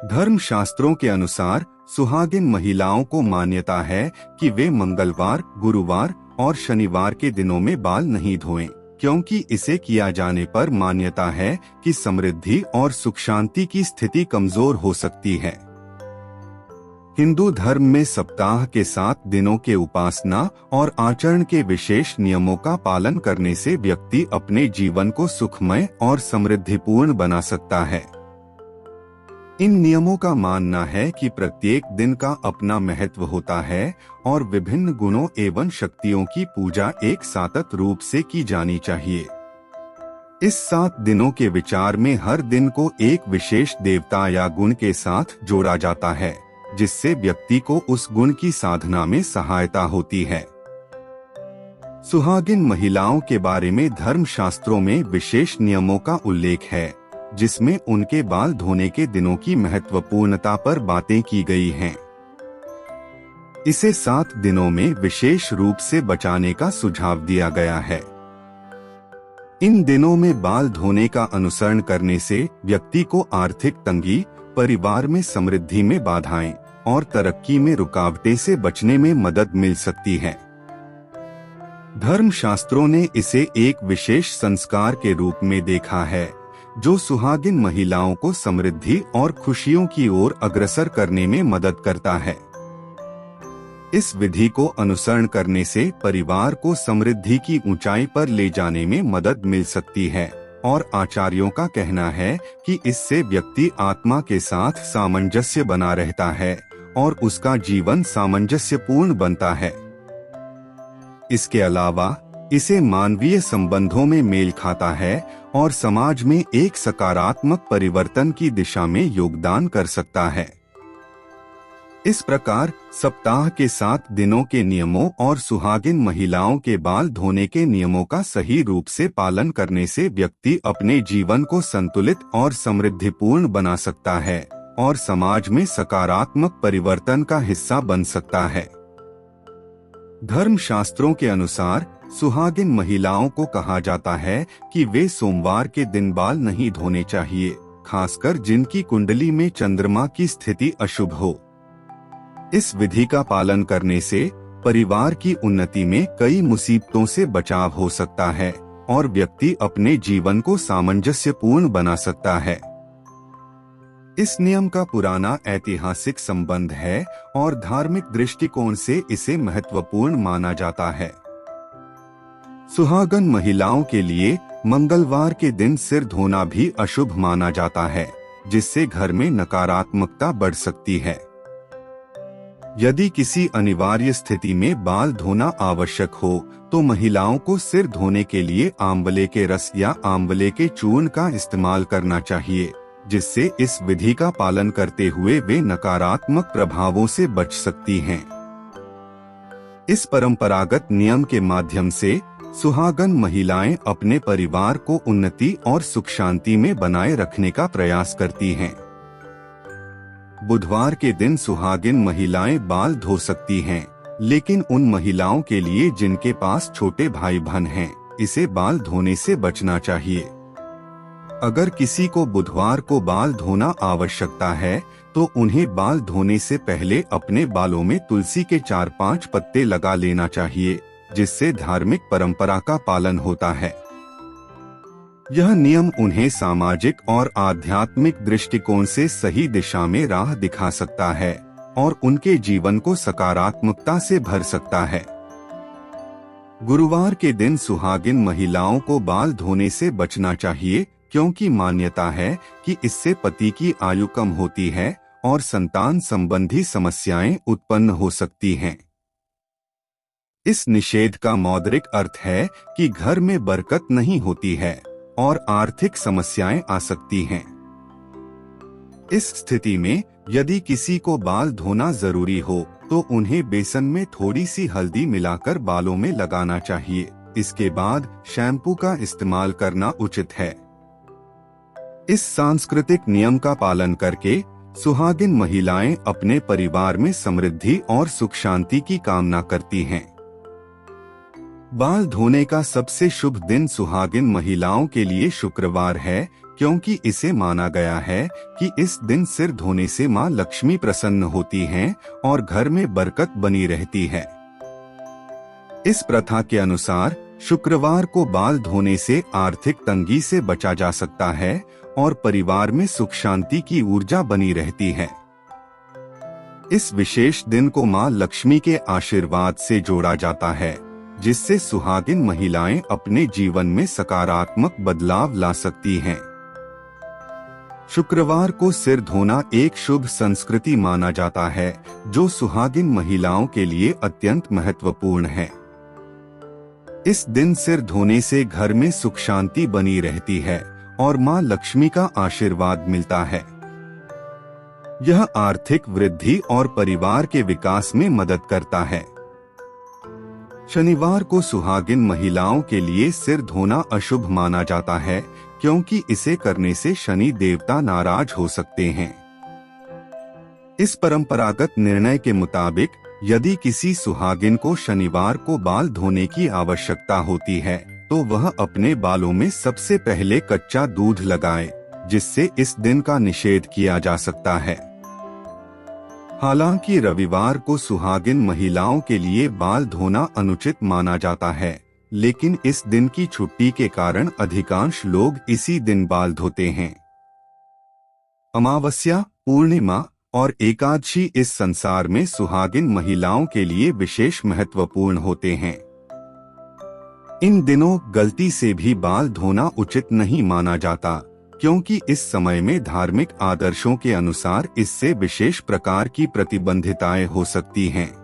धर्म शास्त्रों के अनुसार सुहागिन महिलाओं को मान्यता है कि वे मंगलवार, गुरुवार और शनिवार के दिनों में बाल नहीं धोएं, क्योंकि इसे किया जाने पर मान्यता है कि समृद्धि और सुख शांति की स्थिति कमजोर हो सकती है। हिंदू धर्म में सप्ताह के 7 दिनों के उपासना और आचरण के विशेष नियमों का पालन करने से व्यक्ति अपने जीवन को सुखमय और समृद्धिपूर्ण बना सकता है। इन नियमों का मानना है कि प्रत्येक दिन का अपना महत्व होता है और विभिन्न गुणों एवं शक्तियों की पूजा एक सातत रूप से की जानी चाहिए। इस 7 दिनों के विचार में हर दिन को एक विशेष देवता या गुण के साथ जोड़ा जाता है, जिससे व्यक्ति को उस गुण की साधना में सहायता होती है। सुहागिन महिलाओं के बारे में धर्म शास्त्रों में विशेष नियमों का उल्लेख है, जिसमें उनके बाल धोने के दिनों की महत्वपूर्णता पर बातें की गई हैं। इसे 7 दिनों में विशेष रूप से बचाने का सुझाव दिया गया है। इन दिनों में बाल धोने का अनुसरण करने से व्यक्ति को आर्थिक तंगी, परिवार में समृद्धि में बाधाएं और तरक्की में रुकावटें से बचने में मदद मिल सकती है। धर्म शास्त्रों ने इसे एक विशेष संस्कार के रूप में देखा है, जो सुहागिन महिलाओं को समृद्धि और खुशियों की ओर अग्रसर करने में मदद करता है। इस विधि को अनुसरण करने से परिवार को समृद्धि की ऊंचाई पर ले जाने में मदद मिल सकती है और आचार्यों का कहना है कि इससे व्यक्ति आत्मा के साथ सामंजस्य बना रहता है और उसका जीवन सामंजस्यपूर्ण बनता है। इसके अलावा इसे मानवीय संबंधों में मेल खाता है और समाज में एक सकारात्मक परिवर्तन की दिशा में योगदान कर सकता है। इस प्रकार सप्ताह के 7 दिनों के नियमों और सुहागिन महिलाओं के बाल धोने के नियमों का सही रूप से पालन करने से व्यक्ति अपने जीवन को संतुलित और समृद्धिपूर्ण बना सकता है और समाज में सकारात्मक परिवर्तन का हिस्सा बन सकता है। धर्म शास्त्रों के अनुसार सुहागिन महिलाओं को कहा जाता है कि वे सोमवार के दिन बाल नहीं धोने चाहिए, खासकर जिनकी कुंडली में चंद्रमा की स्थिति अशुभ हो। इस विधि का पालन करने से परिवार की उन्नति में कई मुसीबतों से बचाव हो सकता है और व्यक्ति अपने जीवन को सामंजस्यपूर्ण बना सकता है। इस नियम का पुराना ऐतिहासिक संबंध है और धार्मिक दृष्टिकोण से इसे महत्वपूर्ण माना जाता है। सुहागन महिलाओं के लिए मंगलवार के दिन सिर धोना भी अशुभ माना जाता है, जिससे घर में नकारात्मकता बढ़ सकती है। यदि किसी अनिवार्य स्थिति में बाल धोना आवश्यक हो, तो महिलाओं को सिर धोने के लिए आंवले के रस या आंवले के चूर्ण का इस्तेमाल करना चाहिए, जिससे इस विधि का पालन करते हुए वे नकारात्मक प्रभावों से बच सकती हैं। इस परंपरागत नियम के माध्यम से सुहागन महिलाएं अपने परिवार को उन्नति और सुख शांति में बनाए रखने का प्रयास करती हैं। बुधवार के दिन सुहागिन महिलाएं बाल धो सकती हैं, लेकिन उन महिलाओं के लिए जिनके पास छोटे भाई बहन हैं, इसे बाल धोने से बचना चाहिए। अगर किसी को बुधवार को बाल धोना आवश्यकता है, तो उन्हें बाल धोने से पहले अपने बालों में तुलसी के 4-5 पत्ते लगा लेना चाहिए, जिससे धार्मिक परंपरा का पालन होता है। यह नियम उन्हें सामाजिक और आध्यात्मिक दृष्टिकोण से सही दिशा में राह दिखा सकता है और उनके जीवन को सकारात्मकता से भर सकता है। गुरुवार के दिन सुहागिन महिलाओं को बाल धोने से बचना चाहिए, क्योंकि मान्यता है कि इससे पति की आयु कम होती है और संतान संबंधी समस्याएं उत्पन्न हो सकती हैं। इस निषेध का मौद्रिक अर्थ है कि घर में बरकत नहीं होती है और आर्थिक समस्याएं आ सकती हैं। इस स्थिति में यदि किसी को बाल धोना जरूरी हो, तो उन्हें बेसन में थोड़ी सी हल्दी मिलाकर बालों में लगाना चाहिए। इसके बाद शैम्पू का इस्तेमाल करना उचित है। इस सांस्कृतिक नियम का पालन करके सुहागिन महिलाएं अपने परिवार में समृद्धि और सुख शांति की कामना करती हैं। बाल धोने का सबसे शुभ दिन सुहागिन महिलाओं के लिए शुक्रवार है, क्योंकि इसे माना गया है कि इस दिन सिर धोने से मां लक्ष्मी प्रसन्न होती हैं और घर में बरकत बनी रहती है। इस प्रथा के अनुसार शुक्रवार को बाल धोने से आर्थिक तंगी से बचा जा सकता है और परिवार में सुख शांति की ऊर्जा बनी रहती है। इस विशेष दिन को मां लक्ष्मी के आशीर्वाद से जोड़ा जाता है, जिससे सुहागिन महिलाएं अपने जीवन में सकारात्मक बदलाव ला सकती हैं। शुक्रवार को सिर धोना एक शुभ संस्कृति माना जाता है, जो सुहागिन महिलाओं के लिए अत्यंत महत्वपूर्ण है। इस दिन सिर धोने से घर में सुख शांति बनी रहती है और मां लक्ष्मी का आशीर्वाद मिलता है। यह आर्थिक वृद्धि और परिवार के विकास में मदद करता है। शनिवार को सुहागिन महिलाओं के लिए सिर धोना अशुभ माना जाता है, क्योंकि इसे करने से शनि देवता नाराज हो सकते हैं। इस परंपरागत निर्णय के मुताबिक यदि किसी सुहागिन को शनिवार को बाल धोने की आवश्यकता होती है, तो वह अपने बालों में सबसे पहले कच्चा दूध लगाए, जिससे इस दिन का निषेध किया जा सकता है। हालांकि रविवार को सुहागिन महिलाओं के लिए बाल धोना अनुचित माना जाता है, लेकिन इस दिन की छुट्टी के कारण अधिकांश लोग इसी दिन बाल धोते हैं। अमावस्या, पूर्णिमा और एकादशी इस संसार में सुहागिन महिलाओं के लिए विशेष महत्वपूर्ण होते हैं। इन दिनों गलती से भी बाल धोना उचित नहीं माना जाता, क्योंकि इस समय में धार्मिक आदर्शों के अनुसार इससे विशेष प्रकार की प्रतिबंधिताएं हो सकती हैं।